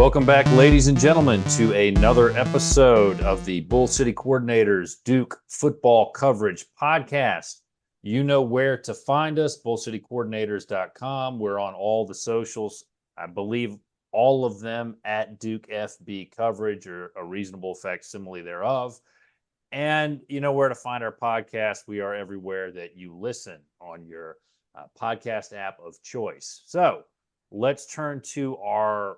Welcome back, ladies and gentlemen, to another episode of the Bull City Coordinators Duke Football Coverage Podcast. You know where to find us, bullcitycoordinators.com. We're on all the socials. I believe all of them at Duke FB Coverage or a reasonable facsimile thereof. And you know where to find our podcast. We are everywhere that you listen on your podcast app of choice. So let's turn to our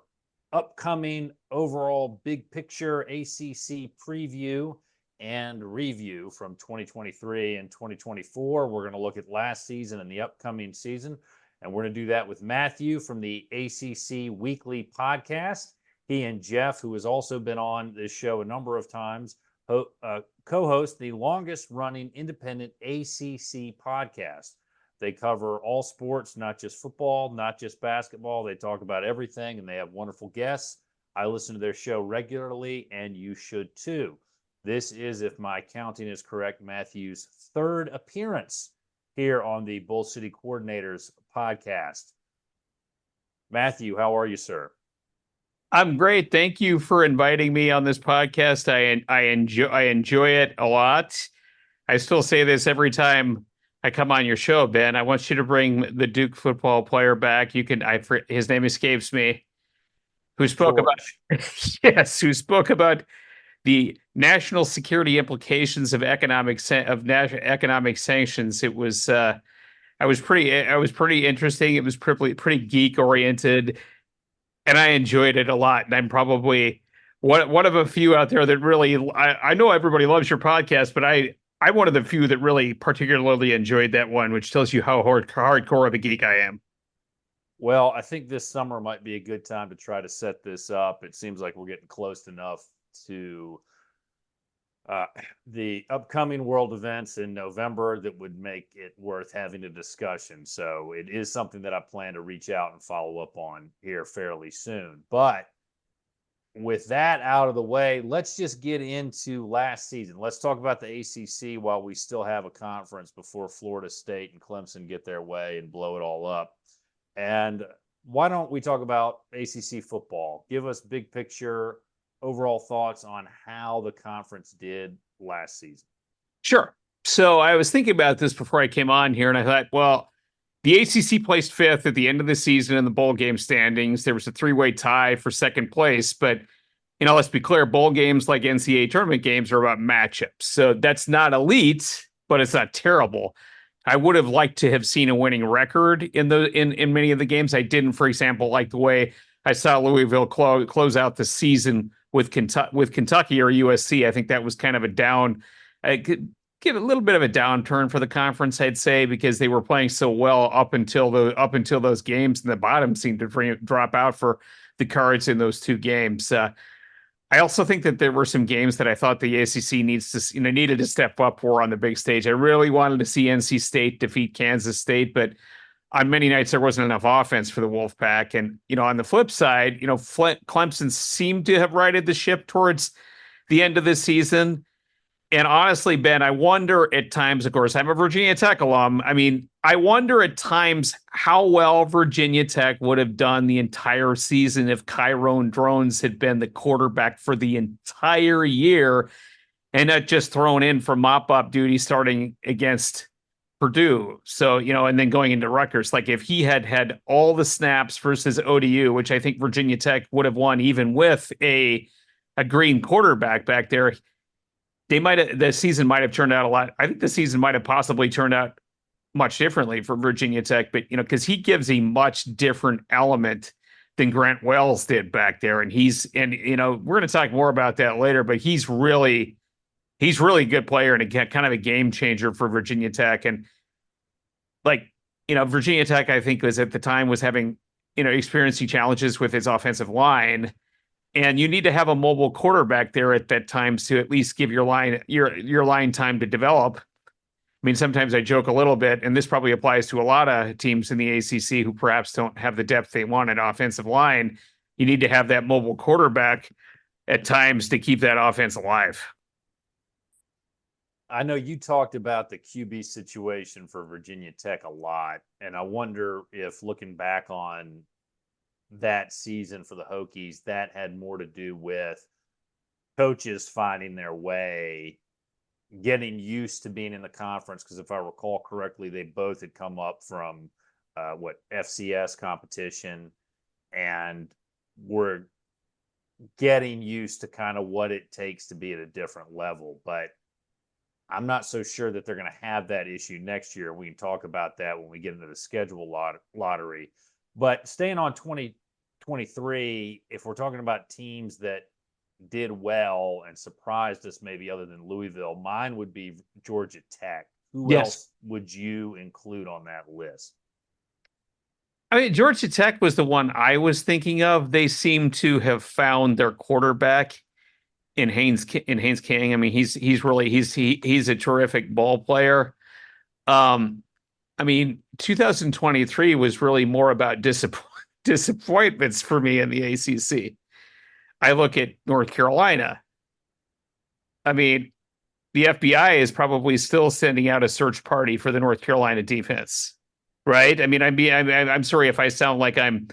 upcoming overall big picture ACC preview and review from 2023 and 2024. We're going to look at last season and the upcoming season, and we're going to do that with Matthew from the ACC Weekly Podcast. He and Jeff, who has also been on this show a number of times, co-host the longest running independent ACC podcast. They cover all sports, not just football, not just basketball. They talk about everything, and they have wonderful guests. I listen to their show regularly, and you should too. This is, if my counting is correct, Matthew's third appearance here on the Bull City Coordinators podcast. Matthew, how are you, sir? I'm great. Thank you for inviting me on this podcast. I enjoy it a lot. I still say this every time I come on your show, Ben. I want you to bring the Duke football player back. His name escapes me. Who spoke George. who spoke about the national security implications of economic sanctions. It was pretty interesting. It was pretty geek oriented, and I enjoyed it a lot. And I'm probably one of a few out there that really, I know everybody loves your podcast, but I'm one of the few that really particularly enjoyed that one, which tells you how hardcore of a geek I am. Well, I think this summer might be a good time to try to set this up. It seems like we're getting close enough to the upcoming world events in November that would make it worth having a discussion. So it is something that I plan to reach out and follow up on here fairly soon. But with that out of the way, let's just get into last season. Let's talk about the ACC while we still have a conference before Florida State and Clemson get their way and blow it all up. And why don't we talk about ACC football? Give us big picture, overall thoughts on how the conference did last season. Sure. So I was thinking about this before I came on here, and I thought, well, the ACC placed fifth at the end of the season in the bowl game standings. There was a three-way tie for second place, but let's be clear, bowl games like NCAA tournament games are about matchups. So that's not elite, but it's not terrible. I would have liked to have seen a winning record in many of the games. I didn't, for example, like the way I saw Louisville close out the season with Kentucky or USC. I think that was kind of a down. I could give a little bit of a downturn for the conference, I'd say, because they were playing so well up until those games, and the bottom seemed to drop out for the Cards in those two games. I also think that there were some games that I thought the ACC needed to step up for on the big stage. I really wanted to see NC State defeat Kansas State, but on many nights there wasn't enough offense for the Wolfpack. And on the flip side, Clemson seemed to have righted the ship towards the end of this season. And honestly, Ben, I wonder at times, of course, I'm a Virginia Tech alum. I mean, I wonder at times how well Virginia Tech would have done the entire season if Tyrone Drones had been the quarterback for the entire year and not just thrown in for mop-up duty starting against Purdue. So, and then going into Rutgers, like if he had had all the snaps versus ODU, which I think Virginia Tech would have won even with a green quarterback back there, the season might have turned out a lot. I think the season might have possibly turned out much differently for Virginia Tech, but because he gives a much different element than Grant Wells did back there, and we're going to talk more about that later. But he's really a good player and kind of a game changer for Virginia Tech. And Virginia Tech, I think, was at the time was having experiencing challenges with his offensive line. And you need to have a mobile quarterback there at that time to at least give your line time to develop. I mean, sometimes I joke a little bit, and this probably applies to a lot of teams in the ACC who perhaps don't have the depth they want at offensive line. You need to have that mobile quarterback at times to keep that offense alive. I know you talked about the QB situation for Virginia Tech a lot, and I wonder if looking back on that season for the Hokies, that had more to do with coaches finding their way, getting used to being in the conference. Because if I recall correctly, they both had come up from FCS competition and were getting used to kind of what it takes to be at a different level. But I'm not so sure that they're going to have that issue next year. We can talk about that when we get into the schedule lottery. But staying on 2023, if we're talking about teams that did well and surprised us, maybe other than Louisville, mine would be Georgia Tech. Who else would you include on that list? I mean, Georgia Tech was the one I was thinking of. They seem to have found their quarterback in Haynes King. I mean, he's a terrific ball player. I mean, 2023 was really more about disappointments for me in the ACC. I look at North Carolina. I mean, the FBI is probably still sending out a search party for the North Carolina defense, right? I mean, I'm sorry if I sound like I'm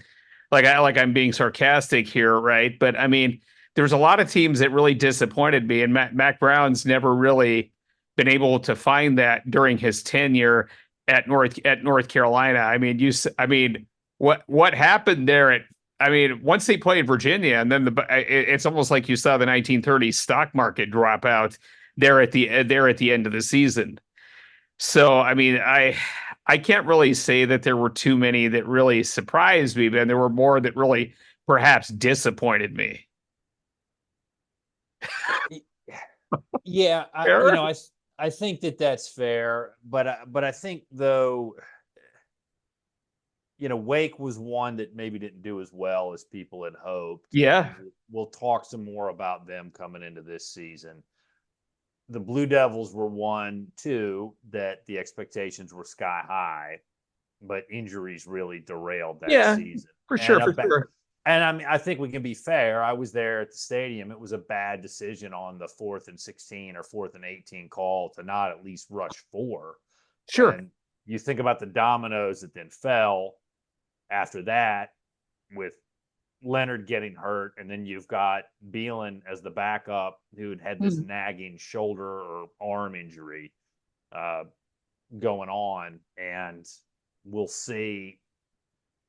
being sarcastic here, right? But I mean, there's a lot of teams that really disappointed me, and Mac Brown's never really been able to find that during his tenure at North Carolina. I mean, what happened there once they played Virginia, and then it's almost like you saw the 1930s stock market drop out there at the end of the season. So, I mean, I can't really say that there were too many that really surprised me, but there were more that really perhaps disappointed me. Yeah, I think that's fair, but I think though, Wake was one that maybe didn't do as well as people had hoped. Yeah. We'll talk some more about them coming into this season. The Blue Devils were one, too, that the expectations were sky high, but injuries really derailed that season. For sure. And I mean, I think we can be fair. I was there at the stadium. It was a bad decision on the 4th and 16 or 4th and 18 call to not at least rush 4. Sure. And you think about the dominoes that then fell after that with Leonard getting hurt, and then you've got Beelan as the backup who had this nagging shoulder or arm injury going on, and we'll see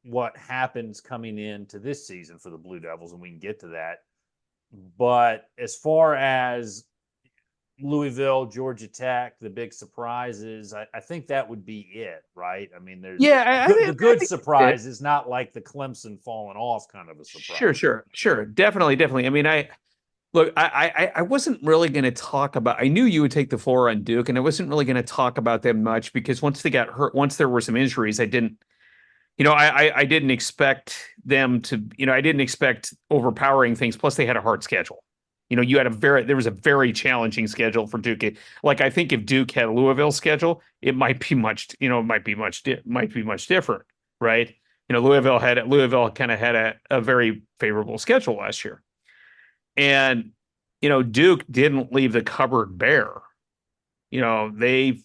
what happens coming into this season for the Blue Devils, and we can get to that. But as far as Louisville, Georgia Tech, the big surprises, I think that would be it, right? I mean, there's the good surprise is not like the Clemson falling off kind of a surprise. Sure. Definitely. I mean, I wasn't really going to talk about, I knew you would take the floor on Duke, and I wasn't really going to talk about them much because once they got hurt, once there were some injuries, I didn't expect them to, I didn't expect overpowering things. Plus they had a hard schedule. There was a very challenging schedule for Duke. Like, I think if Duke had a Louisville schedule, it might be much different, right? Louisville kind of had a very favorable schedule last year. And, Duke didn't leave the cupboard bare. They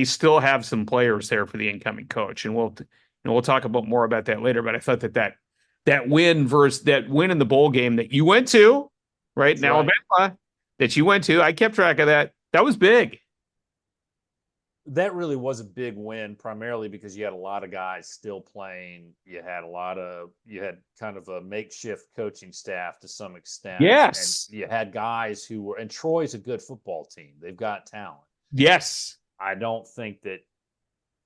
still have some players there for the incoming coach, and we'll talk about more about that later. But I thought that win in the bowl game that you went to, right? That's now, right. Alabama, that you went to, I kept track of that. That was big. That really was a big win, primarily because you had a lot of guys still playing. You had kind of a makeshift coaching staff to some extent. Yes. And you had guys who were, and Troy's a good football team. They've got talent. Yes. I don't think that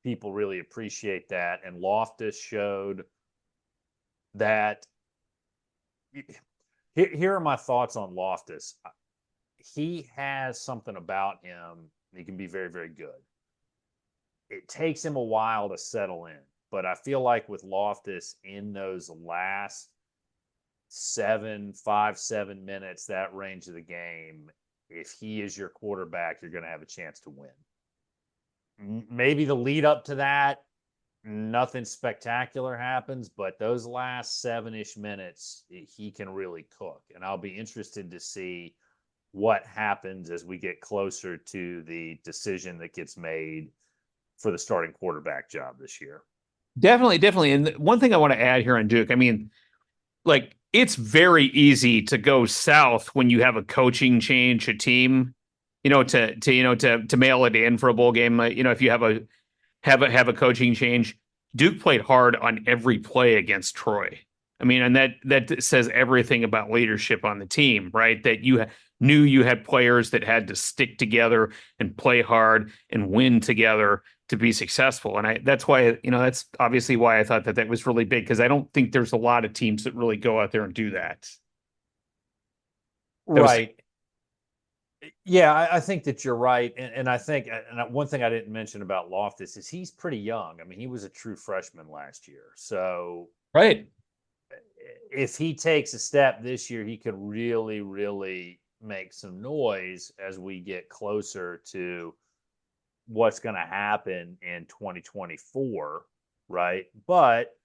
people really appreciate that. And Loftus showed that. Here are my thoughts on Loftus. He has something about him. He can be very, very good. It takes him a while to settle in, but I feel like with Loftus in those last 7 minutes, that range of the game, if he is your quarterback, you're going to have a chance to win. Maybe the lead up to that, nothing spectacular happens, but those last 7-ish minutes, he can really cook. And I'll be interested to see what happens as we get closer to the decision that gets made for the starting quarterback job this year. Definitely. And one thing I want to add here on Duke, I mean, like it's very easy to go south when you have a coaching change, a team, to mail it in for a bowl game. If you have a coaching change. Duke played hard on every play against Troy. I mean, and that says everything about leadership on the team, right? That you knew you had players that had to stick together and play hard and win together to be successful. And that's why, that's obviously why I thought that was really big, because I don't think there's a lot of teams that really go out there and do that. That was Right. Yeah, I think that you're right. And I think, and one thing I didn't mention about Loftus is he's pretty young. I mean, he was a true freshman last year. So right. if he takes a step this year, he could really, really make some noise as we get closer to what's going to happen in 2024, right? But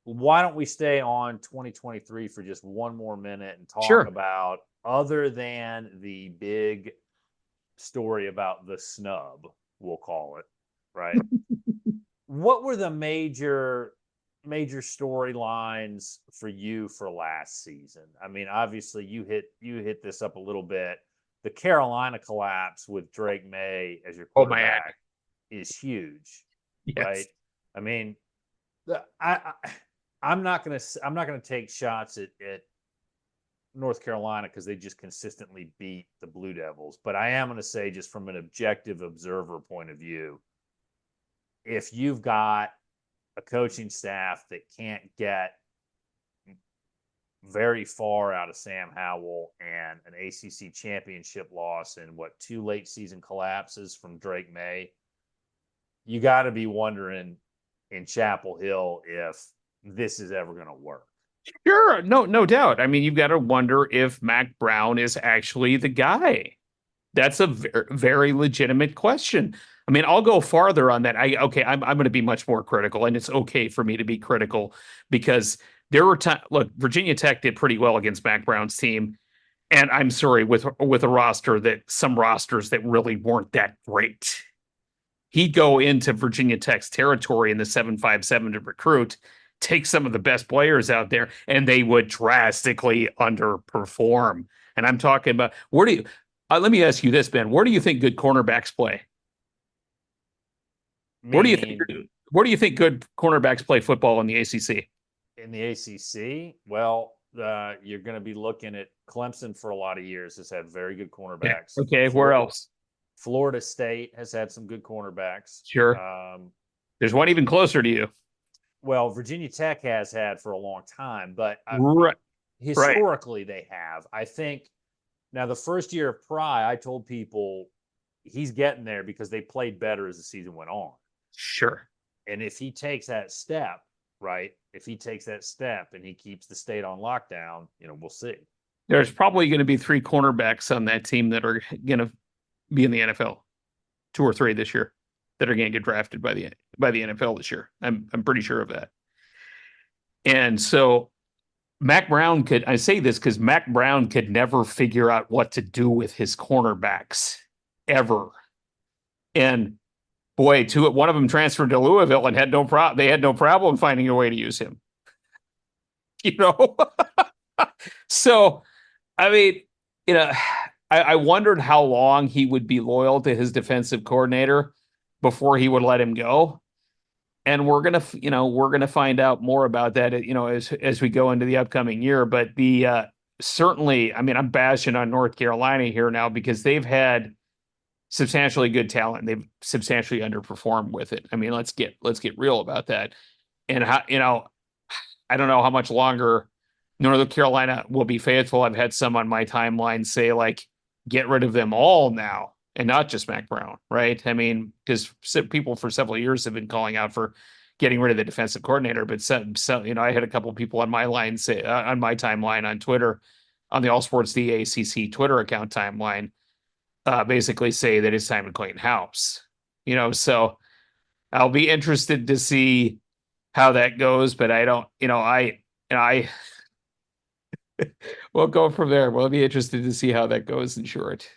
why don't we stay on 2023 for just one more minute and talk Sure. about, other than the big story about the snub, we'll call it, right? What were the major storylines for you for last season? I mean, obviously you hit this up a little bit. The Carolina collapse with Drake May as your Oh my quarterback is huge, right? yes. I mean, I I'm not gonna take shots at North Carolina because they just consistently beat the Blue Devils, but I am gonna say, just from an objective observer point of view, if you've got a coaching staff that can't get very far out of Sam Howell, and an ACC championship loss and two late season collapses from Drake May, you got to be wondering in Chapel Hill if this is ever going to work. Sure, no doubt. I mean, you've got to wonder if Mac Brown is actually the guy. That's a very, very legitimate question. I mean, I'll go farther on that. I'm going to be much more critical, and it's okay for me to be critical, because there were times. Look, Virginia Tech did pretty well against Mac Brown's team, and I'm sorry, with a roster that some rosters that really weren't that great. He'd go into Virginia Tech's territory in the 7-5-7 to recruit, take some of the best players out there, and they would drastically underperform. And I'm talking about, where do you, let me ask you this, Ben, where do you think good cornerbacks play? Where do you think, Meaning, where do you think good cornerbacks play football in the ACC? in the ACC, well, you're going to be looking at Clemson for a lot of years, has had very good Yeah. cornerbacks. Okay. Where else? Florida State has had some good cornerbacks. Sure. There's one even closer to you. Well, Virginia Tech has had for a long time, but Right. historically they have. I think now, the first year of Pry, I told people he's getting there because they played better as the season went on. Sure. And if he takes that step, right? If he takes that step and he keeps the state on lockdown, we'll see. There's probably going to be 3 cornerbacks on that team that are going to be in the NFL, 2 or 3 this year, that are going to get drafted by the NFL this year. I'm pretty sure of that. And so Mac Brown I say this because Mac Brown could never figure out what to do with his cornerbacks ever. And boy, one of them transferred to Louisville and had no problem. They had no problem finding a way to use him. So, I mean, I wondered how long he would be loyal to his defensive coordinator before he would let him go. And we're gonna find out more about that, as we go into the upcoming year. But certainly, I mean, I'm bashing on North Carolina here now because they've had substantially good talent. They've substantially underperformed with it. I mean, let's get real about that. And how, I don't know how much longer North Carolina will be faithful. I've had some on my timeline say, like, get rid of them all now, and not just Mac Brown, right? I mean, because people for several years have been calling out for getting rid of the defensive coordinator, but I had a couple of people on my line say, on my timeline on Twitter, on the All Sports DACC Twitter account timeline, basically say that it's time to clean house. So I'll be interested to see how that goes, but I don't, we'll go from there. We'll be interested to see how that goes in short.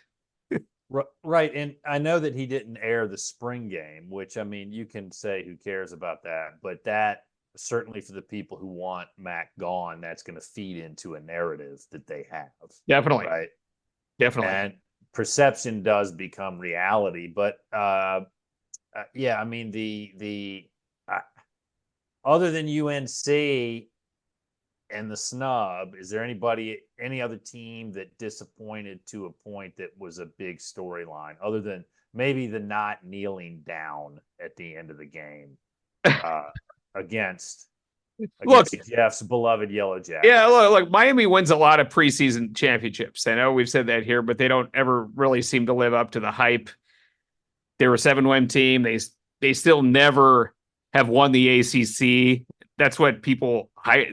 Right. And I know that he didn't air the spring game, which, I mean, you can say who cares about that, but that certainly for the people who want Mac gone, that's going to feed into a narrative that they have. Definitely. Right. Definitely. And perception does become reality. But yeah, I mean, other than UNC and the snub, is there any other team that disappointed to a point that was a big storyline, other than maybe the not kneeling down at the end of the game against Look, Jeff's beloved Yellow Jackets? yeah, look, Miami wins a lot of preseason championships. I know we've said that here, but they don't ever really seem to live up to the hype. They were a 7-win team. They still never have won the ACC. That's what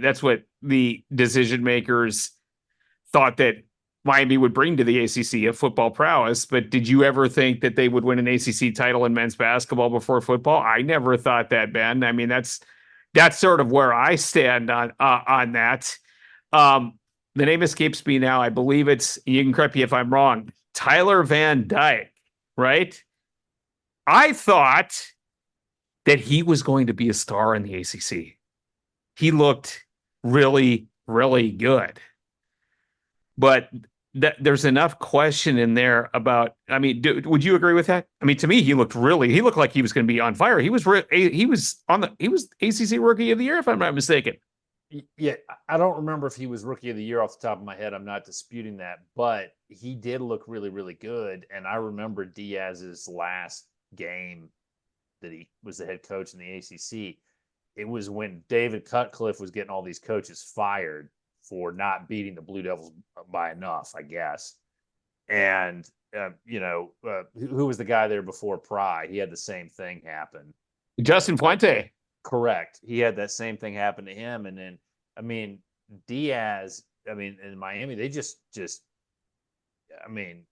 that's what the decision makers thought that Miami would bring to the ACC, of football prowess. But did you ever think that they would win an ACC title in men's basketball before football? I never thought that, Ben. I mean, that's sort of where I stand on that. The name escapes me now. I believe you can correct me if I'm wrong, Tyler Van Dyke, right? I thought that he was going to be a star in the ACC. He looked really, really good. But there's enough question in there about, I mean, would you agree with that? I mean, to me, he looked like he was going to be on fire. He was ACC Rookie of the Year, if I'm not mistaken. Yeah, I don't remember if he was Rookie of the Year off the top of my head. I'm not disputing that, but he did look really, really good. And I remember Diaz's last game that he was the head coach in the ACC. It was when David Cutcliffe was getting all these coaches fired for not beating the Blue Devils by enough, I guess. And, who was the guy there before Pry? He had the same thing happen. Justin Fuente. Correct. He had that same thing happen to him. And then, I mean, Diaz, in Miami, they just, I'm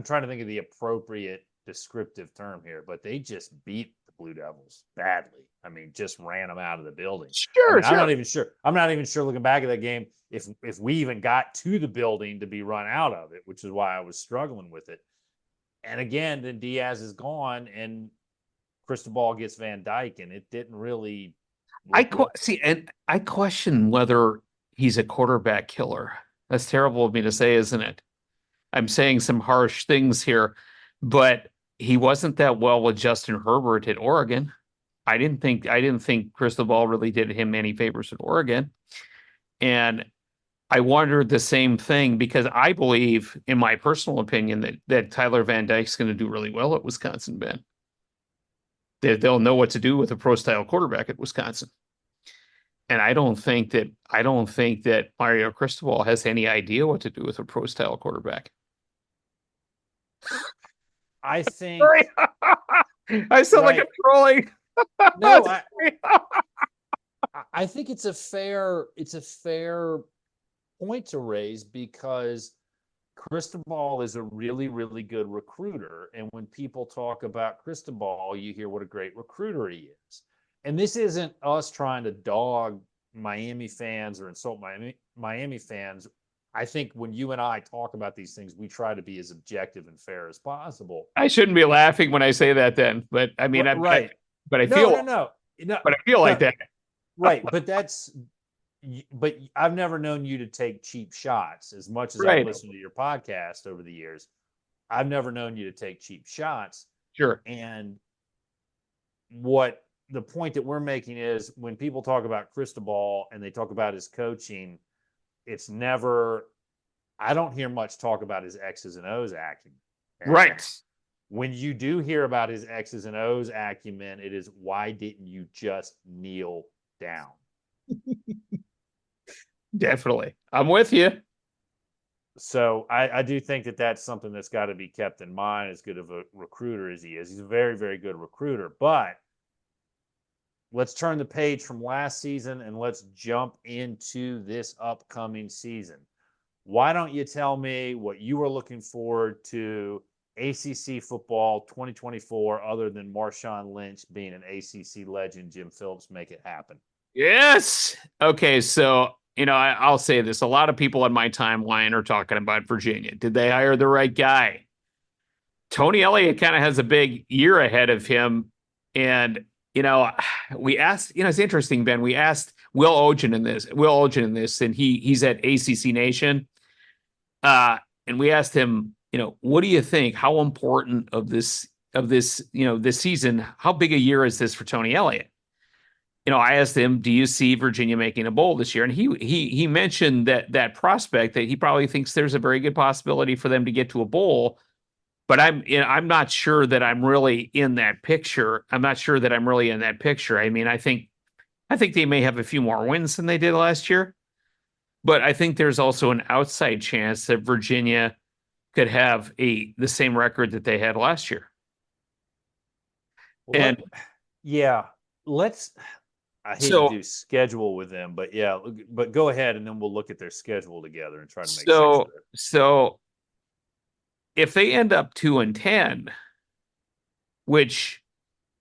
trying to think of the appropriate descriptive term here, but they just beat the Blue Devils badly. I mean, just ran them out of the building. Sure. I'm not even sure. I'm not even sure looking back at that game if we even got to the building to be run out of it, which is why I was struggling with it. And again, then Diaz is gone, and Cristobal gets Van Dyke, and it didn't really. I question whether he's a quarterback killer. That's terrible of me to say, isn't it? I'm saying some harsh things here, but he wasn't that well with Justin Herbert at Oregon. I didn't think Cristobal really did him any favors at Oregon. And I wondered the same thing, because I believe, in my personal opinion, that Tyler Van Dyke's going to do really well at Wisconsin, Ben. They'll know what to do with a pro-style quarterback at Wisconsin. And I don't think that Mario Cristobal has any idea what to do with a pro-style quarterback. I think I sound like I'm trolling. No, I think it's a fair point to raise, because Cristobal is a really, really good recruiter. And when people talk about Cristobal, you hear what a great recruiter he is. And this isn't us trying to dog Miami fans or insult Miami fans. I think when you and I talk about these things, we try to be as objective and fair as possible. I shouldn't be laughing when I say that then, but I mean, right. But I feel like that. Right. But I've never known you to take cheap shots. As much as I've listened to your podcast over the years, I've never known you to take cheap shots. Sure. And what the point that we're making is, when people talk about Cristobal and they talk about his coaching, it's never, I don't hear much talk about his X's and O's acumen. Right. When you do hear about his X's and O's acumen, it is, why didn't you just kneel down? Definitely. I'm with you. So I do think that that's something that's got to be kept in mind, as good of a recruiter as he is. He's a very, very good recruiter. But let's turn the page from last season and let's jump into this upcoming season. Why don't you tell me what you are looking forward to ACC football 2024, other than Marshawn Lynch being an ACC legend, Jim Phillips make it happen? Yes. Okay, so, I'll say this. A lot of people on my timeline are talking about Virginia. Did they hire the right guy? Tony Elliott kind of has a big year ahead of him, and you know, we asked, it's interesting, Ben. We asked Will Ogen in this, and he's at ACC Nation. And we asked him, what do you think? How important this season? How big a year is this for Tony Elliott? I asked him, do you see Virginia making a bowl this year? And he mentioned that prospect that he probably thinks there's a very good possibility for them to get to a bowl. But I'm not sure that I'm really in that picture. I'm not sure that I'm really in that picture. I mean, I think they may have a few more wins than they did last year, but I think there's also an outside chance that Virginia could have the same record that they had last year. Well, And yeah, let's. I hate to so do schedule with them, but yeah, but go ahead and then we'll look at their schedule together and try to make sense of so it. so if they end up 2-10, which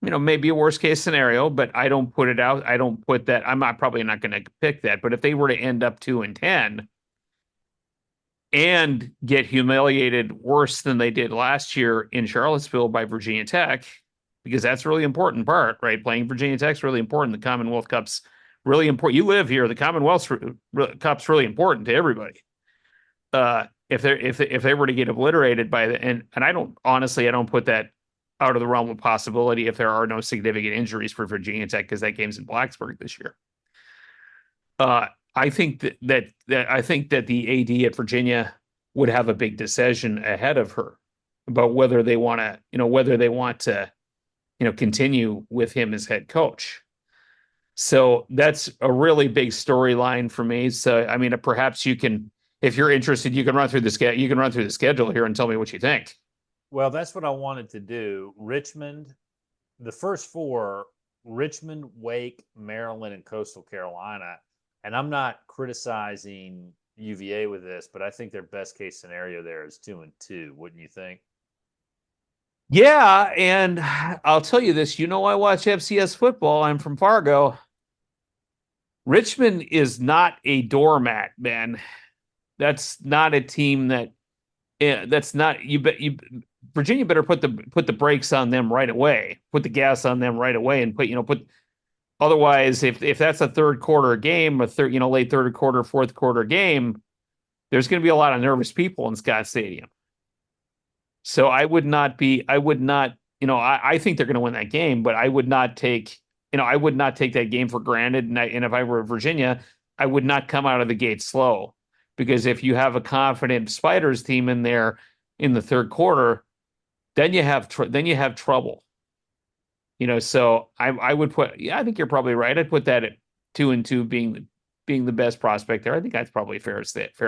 may be a worst case scenario, but I don't put it out. I don't put that. Probably not going to pick that. But if they were to end up 2-10 and get humiliated worse than they did last year in Charlottesville by Virginia Tech, because that's a really important part, right? Playing Virginia Tech's really important. The Commonwealth Cup's really important. You live here. The Commonwealth Cup's really important to everybody. If they were to get obliterated by and I don't put that out of the realm of possibility if there are no significant injuries for Virginia Tech because that game's in Blacksburg this year. I think that the AD at Virginia would have a big decision ahead of her about whether they want to continue with him as head coach. So that's a really big storyline for me. So I mean, perhaps you can, if you're interested, you can run through the schedule here and tell me what you think. Well, that's what I wanted to do. Richmond, the first four: Richmond, Wake, Maryland, and Coastal Carolina. And I'm not criticizing UVA with this, but I think their best case scenario there is 2-2. Wouldn't you think? Yeah, and I'll tell you this, I watch FCS football. I'm from Fargo. Richmond is not a doormat, man. That's not a team that's not Virginia better put the brakes on them right away. Put the gas on them right away and put otherwise if that's a third quarter game, late third quarter, fourth quarter game, there's going to be a lot of nervous people in Scott Stadium. So I think they're going to win that game, but I would not take that game for granted. And if I were Virginia, I would not come out of the gate slow, because if you have a confident Spiders team in there in the third quarter, then you have trouble. So I would I think you're probably right. I'd put that at 2-2 being the best prospect there. I think that's probably a fair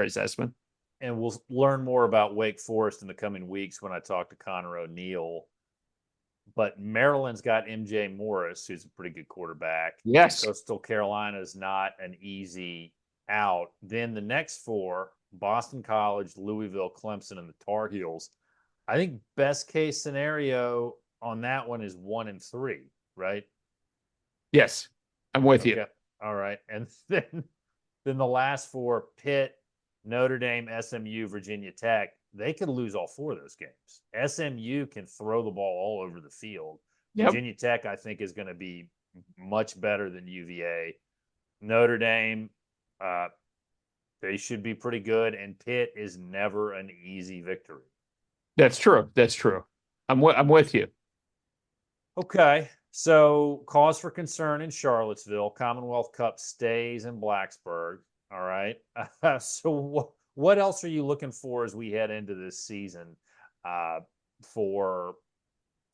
assessment. And we'll learn more about Wake Forest in the coming weeks when I talk to Connor O'Neill. But Maryland's got MJ Morris, who's a pretty good quarterback. Yes. Coastal Carolina is not an easy out. Then the next four: Boston College, Louisville, Clemson, and the Tar Heels. I think best case scenario on that one is 1-3, right? Yes, I'm with you. All right. And then the last four: Pitt, Notre Dame, SMU, Virginia Tech. They could lose all four of those games. SMU can throw the ball all over the field. Yep. Virginia Tech, I think, is going to be much better than UVA. Notre Dame, they should be pretty good. And Pitt is never an easy victory. That's true. I'm with you. Okay. So cause for concern in Charlottesville. Commonwealth Cup stays in Blacksburg. All right. So what else are you looking for as we head into this season for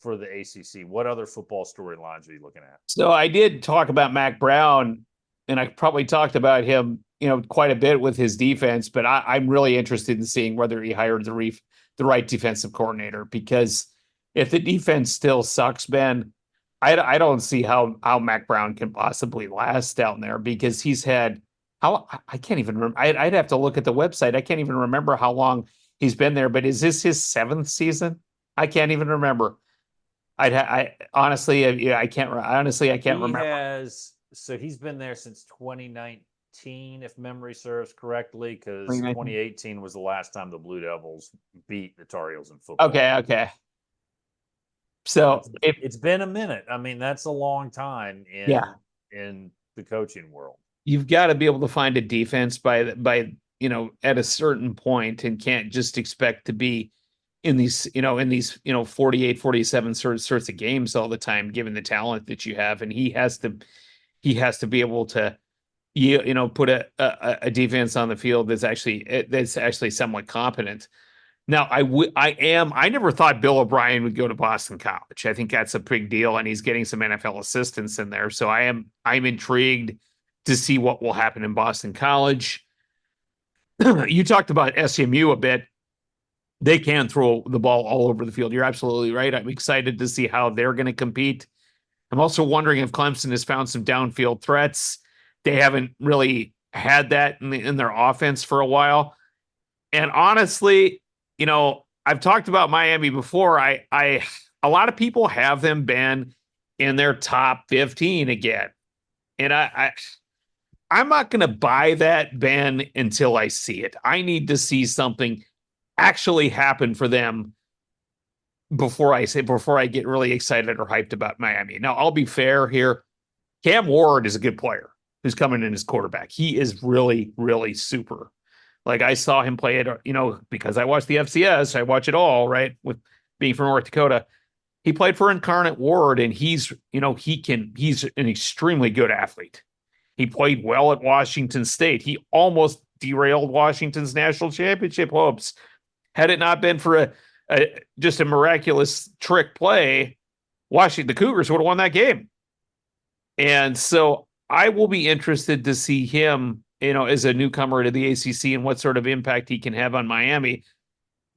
the ACC? What other football storylines are you looking at? So I did talk about Mac Brown, and I probably talked about him, quite a bit with his defense. But I'm really interested in seeing whether he hired the right defensive coordinator, because if the defense still sucks, Ben, I don't see how Mac Brown can possibly last down there, because he's had. I can't even remember. I'd have to look at the website. I can't even remember how long he's been there. But is this his 7th season? I can't even remember. I honestly, I can't. Honestly, I can't remember. So he's been there since 2019, if memory serves correctly, because 2019. 2018 was the last time the Blue Devils beat the Tar Heels in football. Okay. So It's been a minute. I mean, that's a long time yeah, in the coaching world. you've got to be able to find a defense by at a certain point, and can't just expect to be in these 48, 47 sorts of games all the time, given the talent that you have. And he has to be able to put a defense on the field that's actually somewhat competent. Now, I never thought Bill O'Brien would go to Boston College. I think that's a big deal, and he's getting some NFL assistants in there. So I'm intrigued to see what will happen in Boston College. You talked about SMU a bit. They can throw the ball all over the field. You're absolutely right. I'm excited to see how they're going to compete. I'm also wondering if Clemson has found some downfield threats. They haven't really had that in their offense for a while. And honestly, I've talked about Miami before. A lot of people have them been in their top 15 again. And I'm not going to buy that, Ben, until I see it. I need to see something actually happen for them before I get really excited or hyped about Miami. Now, I'll be fair here. Cam Ward is a good player who's coming in as quarterback. He is really, really super. Like, I saw him play it, because I watch the FCS, I watch it all, right? With being from North Dakota. He played for Incarnate Ward, and he's an extremely good athlete. He played well at Washington State. He almost derailed Washington's national championship hopes. Had it not been for just a miraculous trick play, the Cougars would have won that game. And so I will be interested to see him, as a newcomer to the ACC, and what sort of impact he can have on Miami.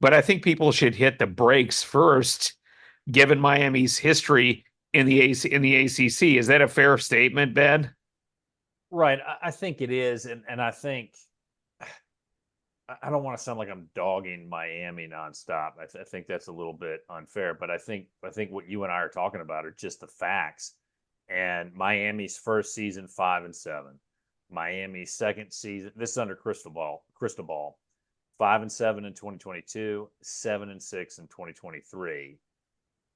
But I think people should hit the brakes first, given Miami's history in the ACC. Is that a fair statement, Ben? Right. I think it is. And I think I don't want to sound like I'm dogging Miami nonstop. I think that's a little bit unfair, but I think what you and I are talking about are just the facts. And Miami's first season 5-7. Miami's second season, this is under Cristobal, 5-7 in 2022, 7-6 in 2023,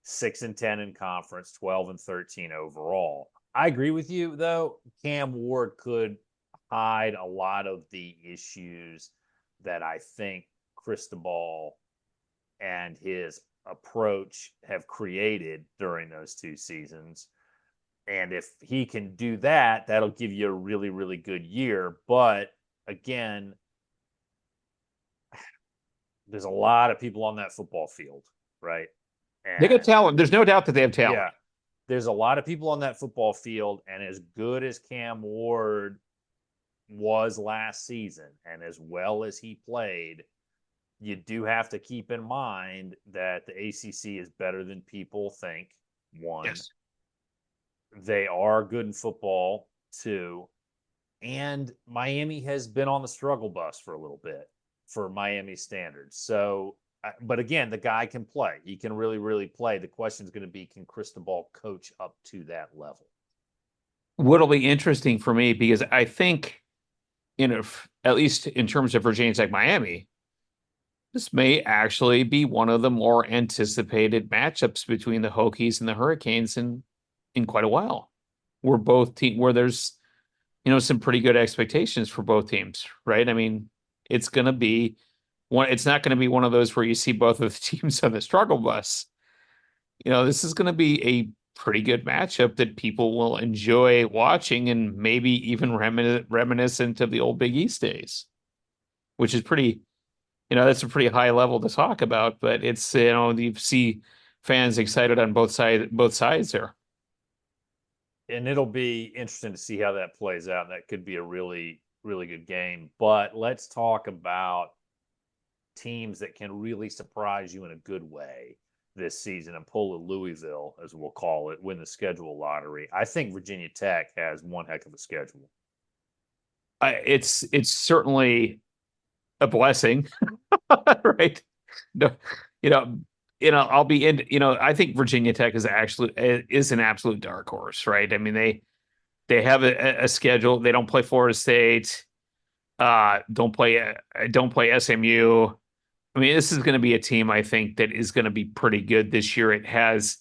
6-10 in conference, 12-13 overall. I agree with you, though. Cam Ward could hide a lot of the issues that I think Cristobal and his approach have created during those two seasons. And if he can do that, that'll give you a really, really good year. But again, there's a lot of people on that football field, right? They got talent. There's no doubt that they have talent. Yeah, there's a lot of people on that football field, and as good as Cam Ward was last season, and as well as he played, you do have to keep in mind that the ACC is better than people think. One, Yes. They are good in football, too. And Miami has been on the struggle bus for a little bit for Miami standards. So, but again, the guy can play. He can really, really play. The question is going to be, can Cristobal coach up to that level? What'll be interesting for me, because I think, at least in terms of Virginia Tech Miami, this may actually be one of the more anticipated matchups between the Hokies and the Hurricanes in quite a while. Where there's some pretty good expectations for both teams, right? I mean, it's going to be it's not going to be one of those where you see both of the teams on the struggle bus. This is going to be a pretty good matchup that people will enjoy watching, and maybe even reminiscent of the old Big East days, which is pretty, that's a pretty high level to talk about, but it's, you see fans excited on both sides there. And it'll be interesting to see how that plays out. That could be a really, really good game. But let's talk about teams that can really surprise you in a good way this season and pull a Louisville, as we'll call it, win the schedule lottery. I think Virginia Tech has one heck of a schedule. It's certainly a blessing, right? No, I'll be in. I think Virginia Tech is an absolute dark horse, right? I mean, they have a schedule. They don't play Florida State. Don't play SMU. I mean, this is going to be a team, I think, that is going to be pretty good this year. It has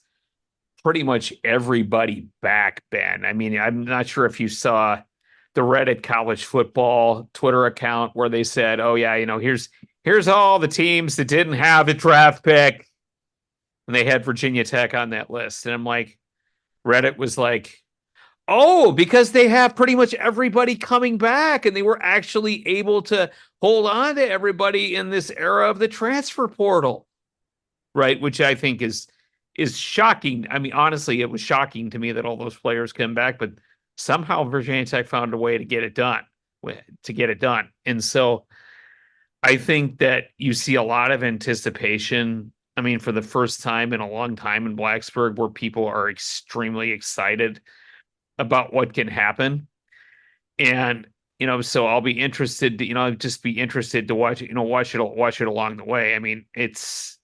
pretty much everybody back, Ben. I mean, I'm not sure if you saw the Reddit college football Twitter account where they said, "Oh yeah, here's all the teams that didn't have a draft pick," and they had Virginia Tech on that list. And I'm like, Reddit was like, "Oh, because they have pretty much everybody coming back, and they were actually able to hold on to everybody in this era of the transfer portal." Right, which I think is shocking. I mean, honestly, it was shocking to me that all those players came back, but somehow Virginia Tech found a way to get it done. And so I think that you see a lot of anticipation. I mean, for the first time in a long time in Blacksburg, where people are extremely excited about what can happen. And so I'll be interested to, just be interested to watch it, watch it along the way. I mean, it's,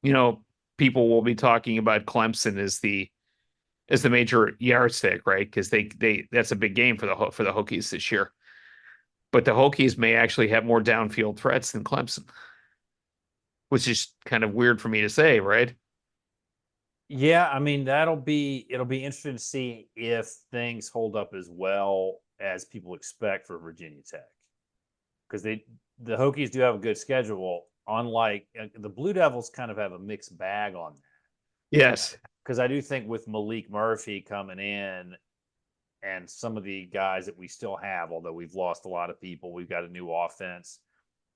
you know, people will be talking about Clemson as the major yardstick, right? Because they that's a big game for the Hokies this year. But the Hokies may actually have more downfield threats than Clemson, which is kind of weird for me to say, right? Yeah, I mean it'll be interesting to see if things hold up as well as people expect for Virginia Tech, because the Hokies do have a good schedule. Unlike the Blue Devils, kind of have a mixed bag on that. Yes. Because I do think with Malik Murphy coming in and some of the guys that we still have, although we've lost a lot of people, we've got a new offense.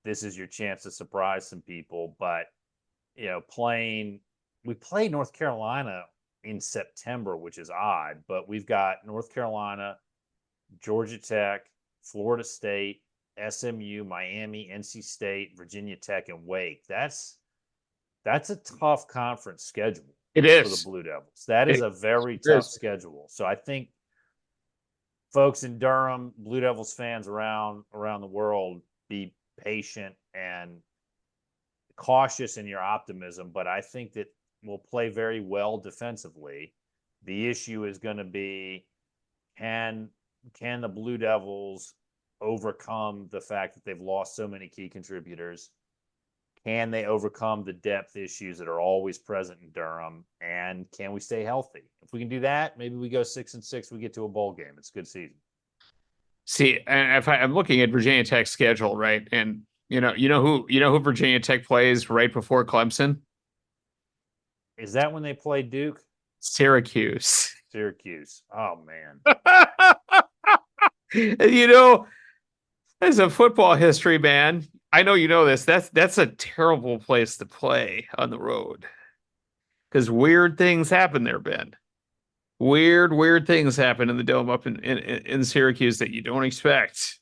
This is your chance to surprise some people. But we played North Carolina in September, which is odd. But we've got North Carolina, Georgia Tech, Florida State, SMU, Miami, NC State, Virginia Tech, and Wake. That's a tough conference schedule. It for the is. Blue Devils. That is a very It tough is. schedule. So I think folks in Durham, Blue Devils fans around the world, be patient and cautious in your optimism. But I think that we'll play very well defensively. The issue is going to be can the Blue Devils overcome the fact that they've lost so many key contributors? Can they overcome the depth issues that are always present in Durham? And can we stay healthy? If we can do that, maybe we go 6-6. We get to a bowl game. It's a good season. See, and if I'm looking at Virginia Tech's schedule, right, and who Virginia Tech plays right before Clemson? Is that when they play Duke? Syracuse. Syracuse. Oh man. As a football history man, I know you know this. That's a terrible place to play on the road because weird things happen there, Ben. Weird things happen in the dome up in Syracuse that you don't expect.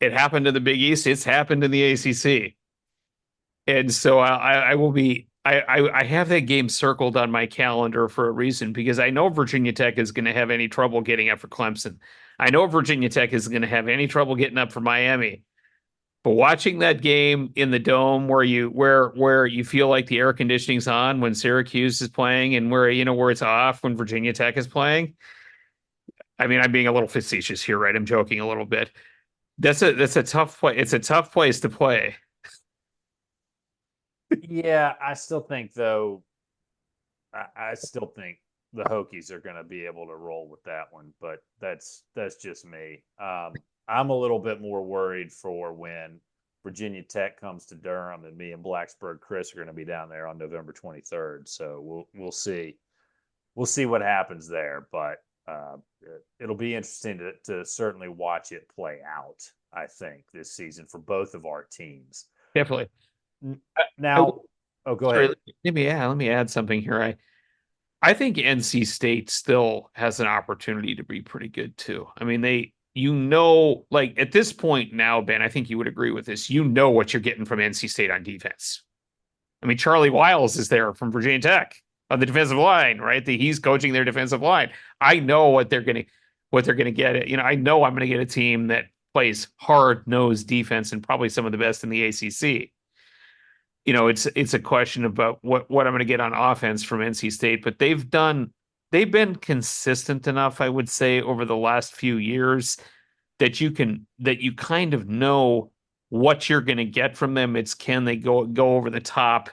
It happened in the Big East. It's happened in the ACC. And so I will be. I have that game circled on my calendar for a reason because I know Virginia Tech is going to have any trouble getting up for Clemson. I know Virginia Tech is going to have any trouble getting up for Miami. But watching that game in the dome where you feel like the air conditioning's on when Syracuse is playing and where it's off when Virginia Tech is playing. I mean, I'm being a little facetious here, right? I'm joking a little bit. That's a tough play. It's a tough place to play. Yeah, I still think though. I still think the Hokies are going to be able to roll with that one, but that's just me. I'm a little bit more worried for when Virginia Tech comes to Durham, and me and Blacksburg Chris are going to be down there on November 23rd. So we'll see. We'll see what happens there, but it'll be interesting to certainly watch it play out. I think this season for both of our teams. Definitely. Now, go ahead. Let me add something here. I think NC State still has an opportunity to be pretty good too. I mean, like at this point now, Ben, I think you would agree with this. You know what you're getting from NC State on defense. I mean, Charlie Wiles is there from Virginia Tech on the defensive line, right? He's coaching their defensive line. I know what they're gonna get. I know I'm gonna get a team that plays hard-nosed defense and probably some of the best in the ACC. It's a question about what I'm going to get on offense from NC State, but they've been consistent enough, I would say, over the last few years that you kind of know what you're going to get from them. It's can they go over the top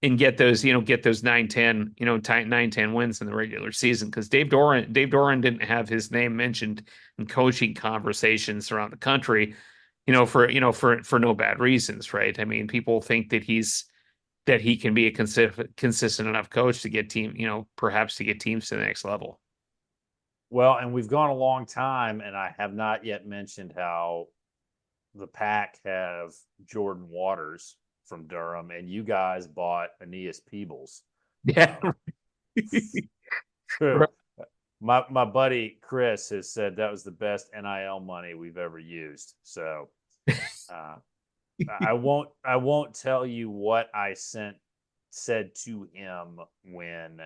and get those 9-10, 9-10 wins in the regular season. Because Dave Doran didn't have his name mentioned in coaching conversations around the country, for no bad reasons, right? I mean, people think that he can be a consistent enough coach to get perhaps to get teams to the next level. Well, and we've gone a long time, and I have not yet mentioned how the Pack have Jordan Waters from Durham, and you guys bought Aeneas Peebles. Yeah. True. My buddy Chris has said that was the best NIL money we've ever used. So I won't tell you what I said to him when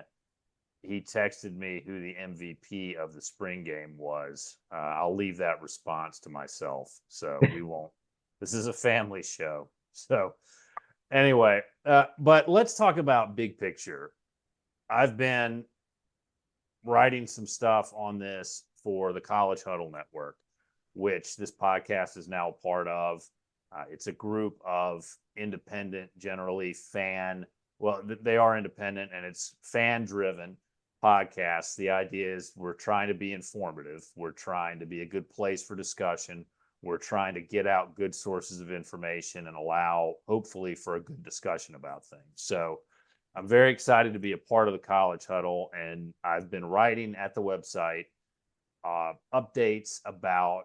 he texted me who the MVP of the spring game was. I'll leave that response to myself. So we won't. This is a family show. So anyway, but let's talk about big picture. I've been writing some stuff on this for the College Huddle Network, which this podcast is now a part of. It's a group of independent, generally they are independent, and it's fan-driven podcasts. The idea is we're trying to be informative. We're trying to be a good place for discussion. We're trying to get out good sources of information and allow, hopefully, for a good discussion about things. So I'm very excited to be a part of the College Huddle, and I've been writing at the website updates about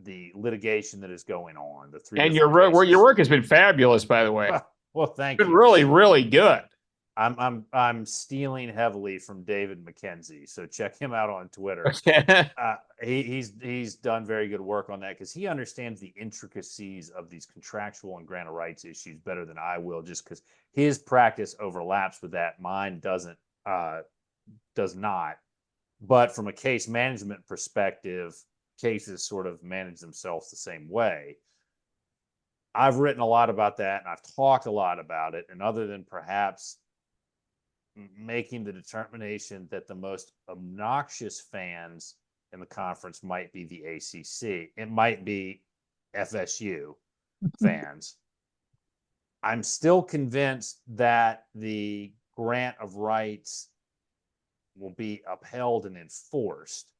the litigation that is going on. And your work has been fabulous, by the way. Well, thank you. It's been really, really good. I'm stealing heavily from David McKenzie, so check him out on Twitter. He's done very good work on that because he understands the intricacies of these contractual and grant of rights issues better than I will, just because his practice overlaps with that. Mine does not. But from a case management perspective, cases sort of manage themselves the same way. I've written a lot about that, and I've talked a lot about it. And other than perhaps making the determination that the most obnoxious fans in the conference might be the ACC, it might be FSU fans. I'm still convinced that the grant of rights will be upheld and enforced.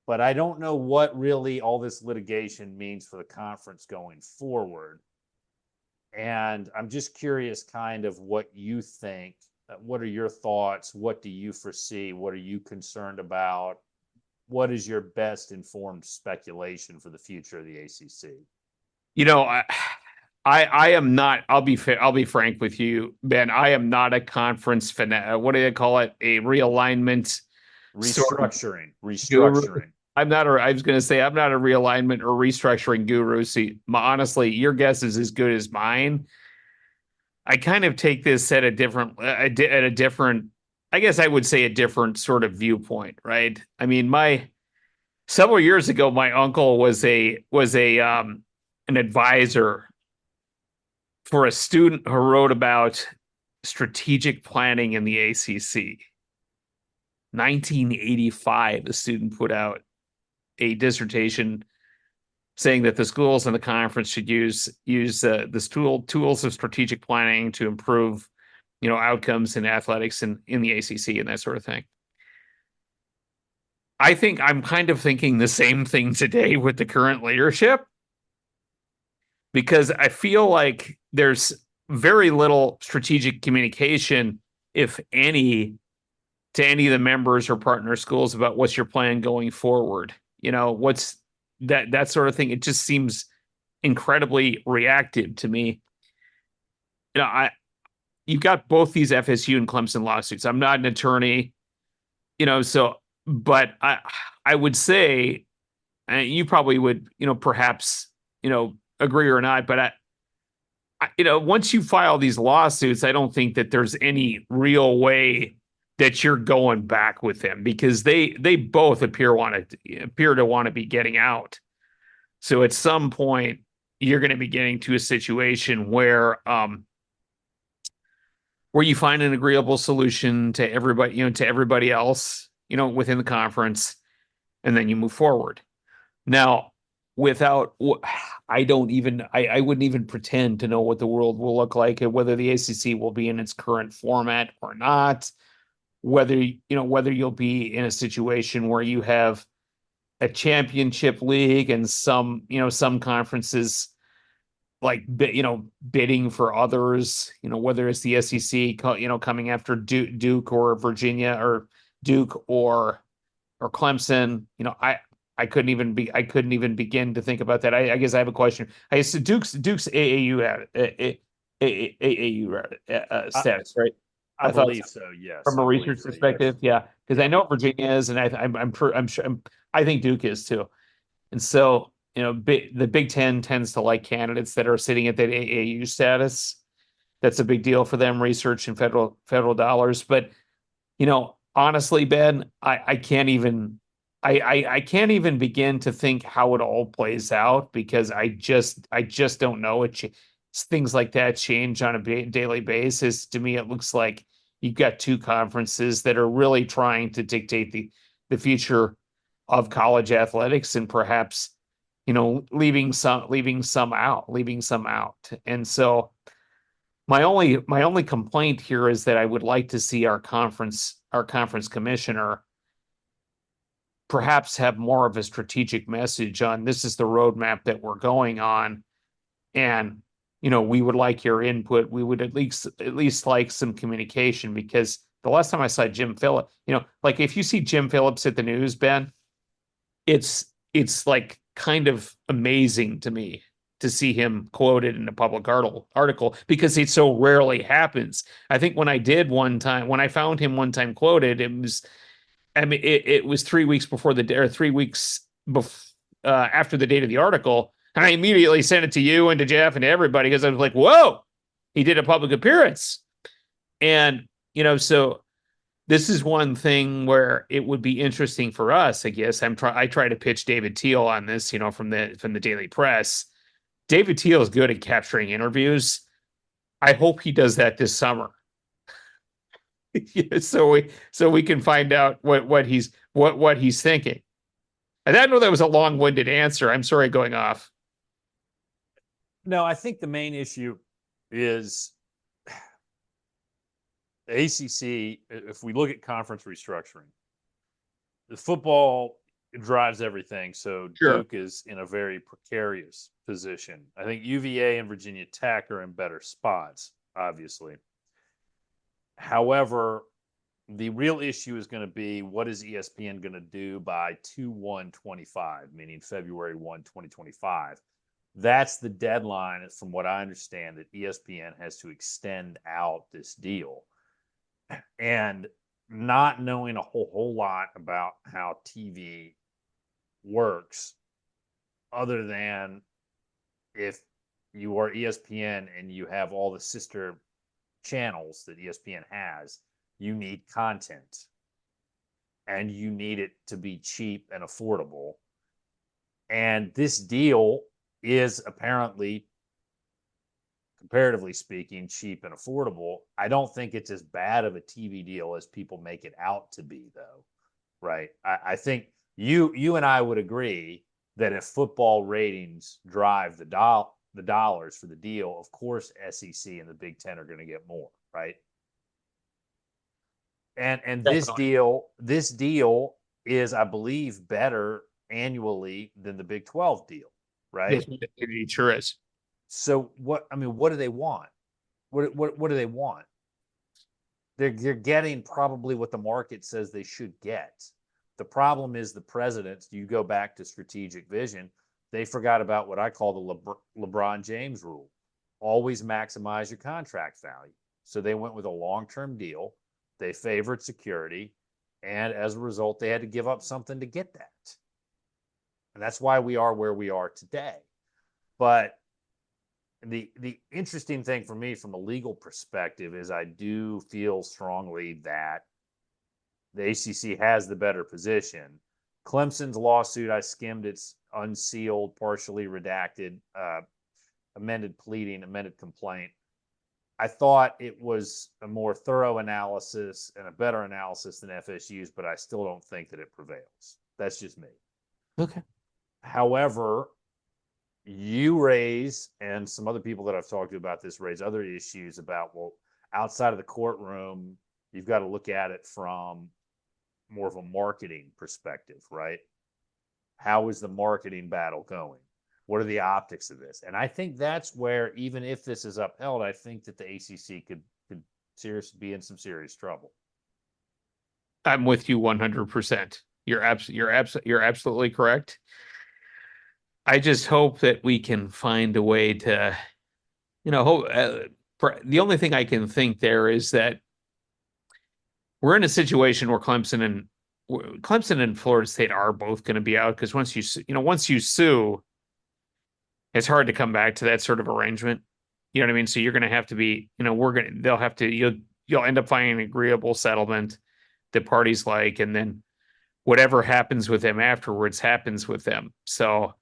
But I don't know what really all this litigation means for the conference going forward. And I'm just curious kind of what you think. What are your thoughts? What do you foresee? What are you concerned about? What is your best informed speculation for the future of the ACC? I am not. I'll be frank with you, Ben. I am not a conference fanatic. What do they call it? A realignment, restructuring. Guru. I was going to say I'm not a realignment or restructuring guru. See, honestly, your guess is as good as mine. I kind of take this at a different, I guess I would say a different sort of viewpoint, right? I mean, several years ago, my uncle was an advisor for a student who wrote about strategic planning in the ACC. 1985, the student put out a dissertation saying that the schools in the conference should use this tools of strategic planning to improve, outcomes in athletics and in the ACC and that sort of thing. I think I'm kind of thinking the same thing today with the current leadership, because I feel like there's very little strategic communication, if any, to any of the members or partner schools about what's your plan going forward. What's that sort of thing. It just seems incredibly reactive to me. You've got both these FSU and Clemson lawsuits. I'm not an attorney, but I would say, and you probably would, perhaps, agree or not, but once you file these lawsuits, I don't think that there's any real way that you're going back with them, because they both appear to want to be getting out. So at some point, you're going to be getting to a situation where you find an agreeable solution to everybody else, within the conference, and then you move forward. Now, I don't even I wouldn't even pretend to know what the world will look like and whether the ACC will be in its current format or not, whether you'll be in a situation where you have a championship league and some conferences like bidding for others, whether it's the SEC coming after Duke or Virginia or Duke or Clemson. I couldn't even begin to think about that. I guess I have a question. I guess Duke's AAU I, status, right? I I thought believe so. Yes, from a I believe research so. perspective, Yes. yeah, because I Yeah. know Virginia is, and I'm sure I think Duke is too. And so, the Big Ten tends to like candidates that are sitting at that AAU status. That's a big deal for them, research and federal dollars. But honestly, Ben, I can't even I can't even begin to think how it all plays out because I just don't know. Things like that change on a daily basis. To me, it looks like you've got two conferences that are really trying to dictate the future of college athletics and perhaps leaving some out. And so my only complaint here is that I would like to see our conference commissioner perhaps have more of a strategic message on this is the roadmap that we're going on, and we would like your input. We would at least like some communication because the last time I saw Jim Phillips, like if you see Jim Phillips at the news, Ben, it's like kind of amazing to me to see him quoted in a public article because it so rarely happens. I think when I found him one time quoted, it was 3 weeks before or 3 weeks after the date of the article, and I immediately sent it to you and to Jeff and to everybody because I was like, "Whoa, he did a public appearance," and so this is one thing where it would be interesting for us, I guess. I try to pitch David Teal on this, from the Daily Press. David Teal is good at capturing interviews. I hope he does that this summer. So we can find out what he's thinking. And I know that was a long-winded answer. I'm sorry going off. No, I think the main issue is the ACC. If we look at conference restructuring, the football drives everything. So Sure. Duke is in a very precarious position. I think UVA and Virginia Tech are in better spots, obviously. However, the real issue is going to be what is ESPN going to do by 2/1/25, meaning February 1, 2025. That's the deadline, from what I understand, that ESPN has to extend out this deal. And not knowing a whole lot about how TV works, other than if you are ESPN and you have all the sister channels that ESPN has, you need content and you need it to be cheap and affordable. And this deal is apparently, comparatively speaking, cheap and affordable. I don't think it's as bad of a TV deal as people make it out to be, though. Right? I think you and I would agree that if football ratings drive the dollars for the deal, of course SEC and the Big Ten are going to get more, right? And Definitely. this deal is, I believe, better annually than the Big 12 deal, right? Yes, it sure is. So what do they want? What do they want? They're getting probably what the market says they should get. The problem is the presidents. You go back to strategic vision. They forgot about what I call the LeBron James rule: always maximize your contract value. So they went with a long-term deal. They favored security, and as a result, they had to give up something to get that. And that's why we are where we are today. But the interesting thing for me from a legal perspective is I do feel strongly that the ACC has the better position. Clemson's lawsuit, I skimmed, it's unsealed, partially redacted, amended pleading, amended complaint. I thought it was a more thorough analysis and a better analysis than FSU's, but I still don't think that it prevails. That's just me. Okay. However, you raise, and some other people that I've talked to about this raise other issues about, well, outside of the courtroom, you've got to look at it from more of a marketing perspective, right? How is the marketing battle going? What are the optics of this? And I think that's where, even if this is upheld, I think that the ACC could seriously be in some serious trouble. I'm with you 100%. You're absolutely correct. I just hope that we can find a way to, the only thing I can think there is that we're in a situation where Clemson and Florida State are both going to be out, because once you sue, it's hard to come back to that sort of arrangement. You know what I mean? So you're going to have to be, they'll have to, you'll end up finding an agreeable settlement that parties like, and then whatever happens with them afterwards happens with them. So,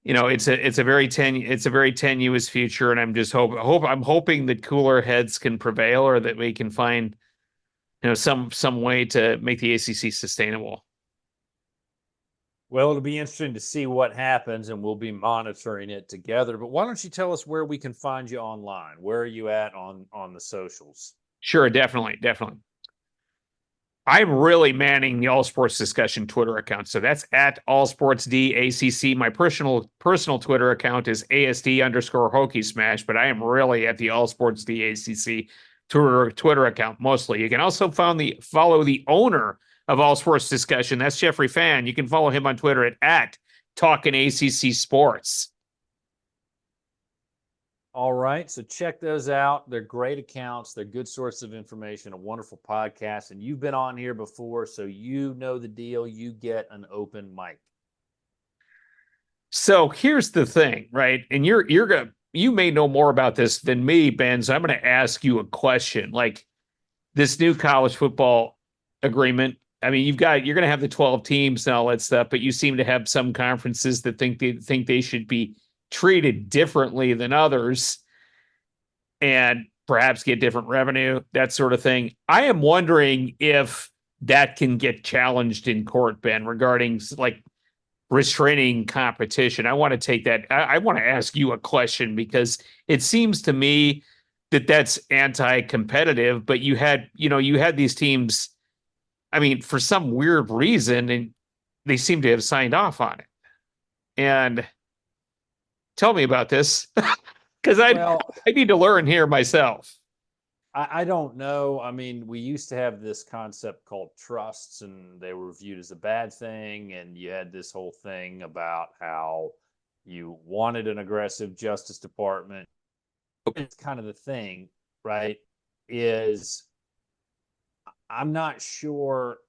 it's a very tenuous future, and I'm hoping that cooler heads can prevail, or that we can find, some way to make the ACC sustainable. Well, it'll be interesting to see what happens, and we'll be monitoring it together. But why don't you tell us where we can find you online? Where are you at on the socials? Sure, definitely. I'm really manning the All Sports Discussion Twitter account. So that's at All Sports DACC. My personal Twitter account is ASD_Hokie Smash, but I am really at the All Sports DACC Twitter account mostly. You can also follow the owner of All Sports Discussion. That's Jeffrey Fan. You can follow him on Twitter at Talkin' ACC Sports. All right. So check those out. They're great accounts. They're good source of information, a wonderful podcast. And you've been on here before, so you know the deal. You get an open mic. So here's the thing, right? And you may know more about this than me, Ben. So I'm going to ask you a question. Like, this new college football agreement, I mean, you're going to have the 12 teams and all that stuff, but you seem to have some conferences that think they should be treated differently than others, and perhaps get different revenue, that sort of thing. I am wondering if that can get challenged in court, Ben, regarding like restraining competition. I want to take that. I want to ask you a question, because it seems to me that that's anti-competitive, but you had these teams, I mean, for some weird reason, and they seem to have signed off on it. And tell me about this, because I need to learn here myself. I don't know. I mean, we used to have this concept called trusts, and they were viewed as a bad thing. And you had this whole thing about how you wanted an aggressive Justice Department. It's kind of the thing, right? Is I'm not sure.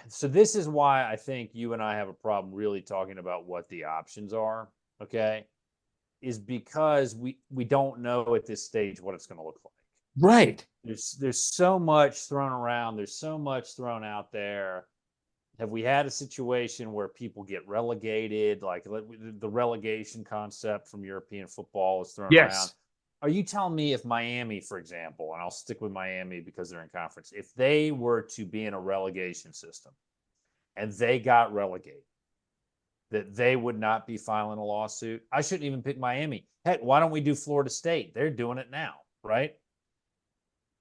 So this is why I think you and I have a problem really talking about what the options are. Okay. Is because we don't know at this stage what it's going to look like. Right. There's so much thrown around. There's so much thrown out there. Have we had a situation where people get relegated? Like the relegation concept from European football is thrown around. Are you telling me if Miami, for example, and I'll stick with Miami because they're in conference, if they were to be in a relegation system and they got relegated, that they would not be filing a lawsuit? I shouldn't even pick Miami. Heck, why don't we do Florida State? They're doing it now, right?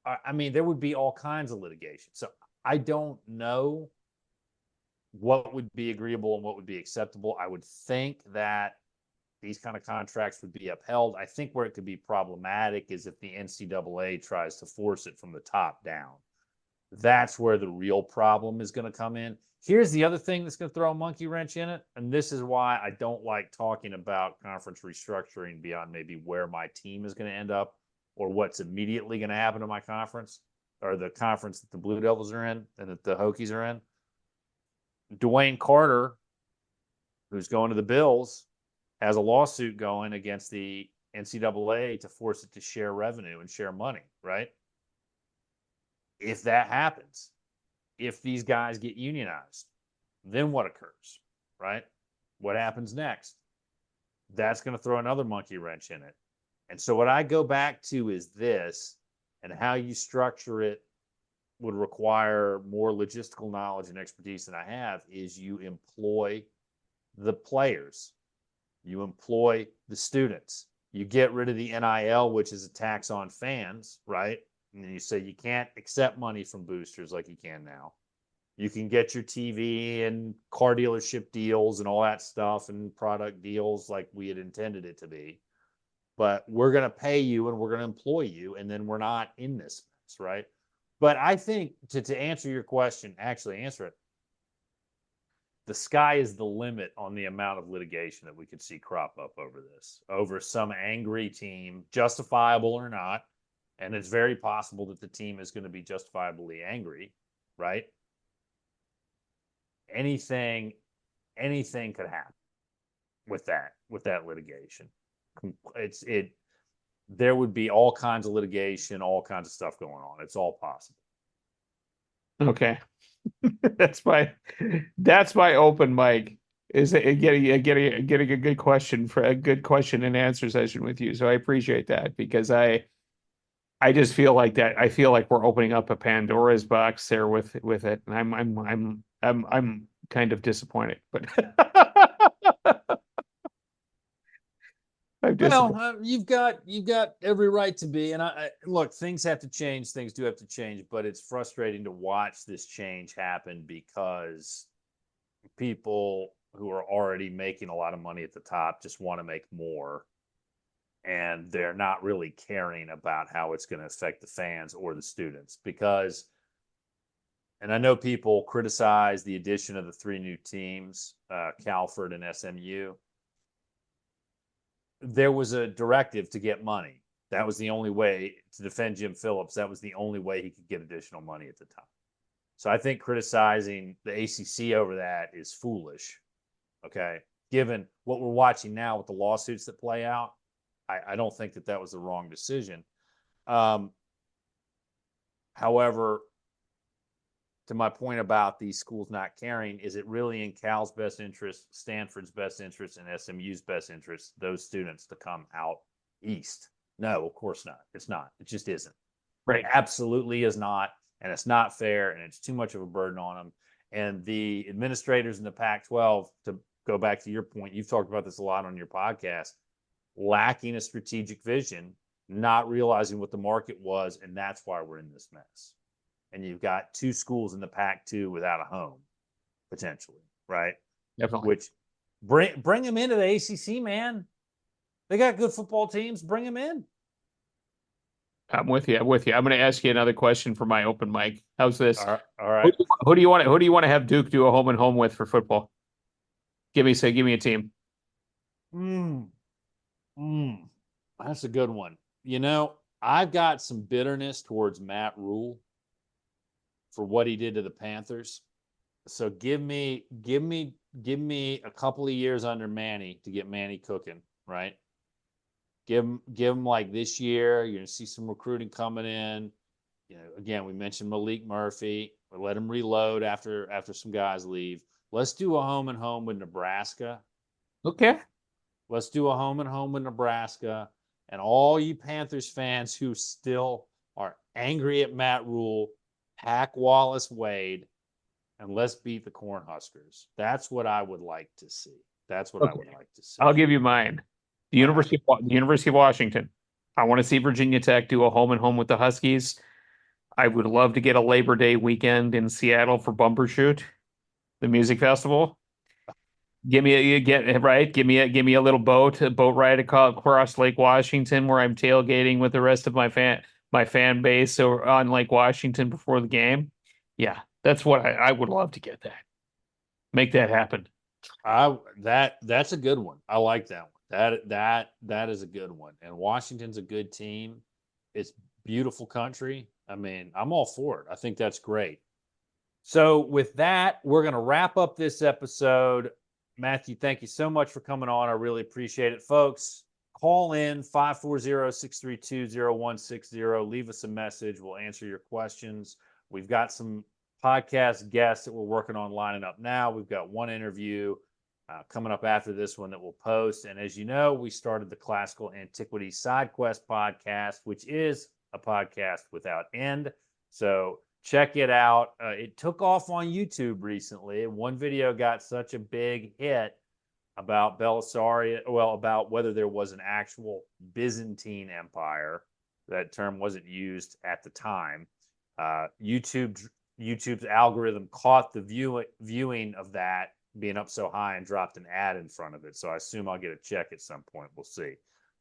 I mean, there would be all kinds of litigation. So I don't know what would be agreeable and what would be acceptable. I would think that these kind of contracts would be upheld. I think where it could be problematic is if the NCAA tries to force it from the top down. That's where the real problem is going to come in. Here's the other thing that's going to throw a monkey wrench in it, and this is why I don't like talking about conference restructuring beyond maybe where my team is going to end up or what's immediately going to happen to my conference or the conference that the Blue Devils are in and that the Hokies are in. Dwayne Carter, who's going to the Bills, has a lawsuit going against the NCAA to force it to share revenue and share money, right? If that happens, if these guys get unionized, then what occurs, right? What happens next? That's going to throw another monkey wrench in it. And so what I go back to is this, and how you structure it would require more logistical knowledge and expertise than I have, is you employ the players. You employ the students. You get rid of the NIL, which is a tax on fans, right? And then you say you can't accept money from boosters like you can now. You can get your TV and car dealership deals and all that stuff and product deals like we had intended it to be. But we're going to pay you and we're going to employ you, and then we're not in this mess, right? But I think to answer your question, actually answer it, the sky is the limit on the amount of litigation that we could see crop up over this, over some angry team, justifiable or not. And it's very possible that the team is going to be justifiably angry, right? Anything could happen with that litigation. There would be all kinds of litigation, all kinds of stuff going on. It's all possible. Okay. That's my open mic, is getting a good question for a good question and answer session with you. So I appreciate that, because I just feel like that. I feel like we're opening up a Pandora's box there with it, and I'm kind of disappointed, but I'm disappointed. Well, you've got every right to be, and I look, things have to change. Things do have to change, but it's frustrating to watch this change happen because people who are already making a lot of money at the top just want to make more, and they're not really caring about how it's going to affect the fans or the students. Because, and I know people criticize the addition of the 3 new teams, Calford and SMU. There was a directive to get money. That was the only way to defend Jim Phillips. That was the only way he could get additional money at the top. So I think criticizing the ACC over that is foolish. Okay. Given what we're watching now with the lawsuits that play out, I don't think that was the wrong decision. However, to my point about these schools not caring, is it really in Cal's best interest, Stanford's best interest, and SMU's best interest, those students to come out east? No, of course not. It's not. It just isn't. Right. It absolutely is not. And it's not fair. And it's too much of a burden on them. And the administrators in the Pac-12, to go back to your point, you've talked about this a lot on your podcast, lacking a strategic vision, not realizing what the market was. And that's why we're in this mess. And you've got 2 schools in the Pac-2 without a home, potentially, right? Definitely. Which bring them into the ACC, man. They got good football teams. Bring them in. I'm with you. I'm going to ask you another question for my open mic. How's this? All right. Who do you want to have Duke do a home and home with for football? Give me a team. That's a good one. You know, I've got some bitterness towards Matt Rule for what he did to the Panthers. So give me a couple of years under Manny to get Manny cooking, right? Give him like this year. You're gonna see some recruiting coming in. You know, again, we mentioned Malik Murphy. We'll let him reload after some guys leave. Let's do a home and home with Nebraska. Okay. Let's do a home and home with Nebraska. And all you Panthers fans who still are angry at Matt Rule, pack Wallace Wade, and let's beat the Cornhuskers. That's what I would like to see. That's what I would like to see. I'll give you mine. The University of Washington. I want to see Virginia Tech do a home and home with the Huskies. I would love to get a Labor Day weekend in Seattle for Bumbershoot, the music festival. Give me a little boat ride across Lake Washington where I'm tailgating with the rest of my fan base on Lake Washington before the game. Yeah, that's what I would love to get that. Make that happen. That's a good one. I like that one. That is a good one. And Washington's a good team. It's beautiful country. I mean, I'm all for it. I think that's great. So with that, we're going to wrap up this episode. Matthew, thank you so much for coming on. I really appreciate it. Folks, call in 540-632-0160. Leave us a message. We'll answer your questions. We've got some podcast guests that we're working on lining up now. We've got one interview coming up after this one that we'll post. And as you know, we started the Classical Antiquities Side Quest podcast, which is a podcast without end. So check it out. It took off on YouTube recently. One video got such a big hit about Belisarius, well, about whether there was an actual Byzantine Empire. That term wasn't used at the time. YouTube's algorithm caught the viewing of that being up so high and dropped an ad in front of it. So I assume I'll get a check at some point. We'll see.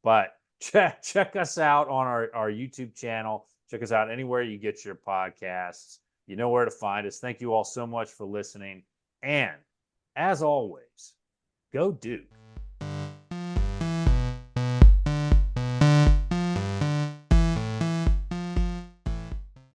But check us out on our YouTube channel. Check us out anywhere you get your podcasts. You know where to find us. Thank you all so much for listening. And as always, go Duke.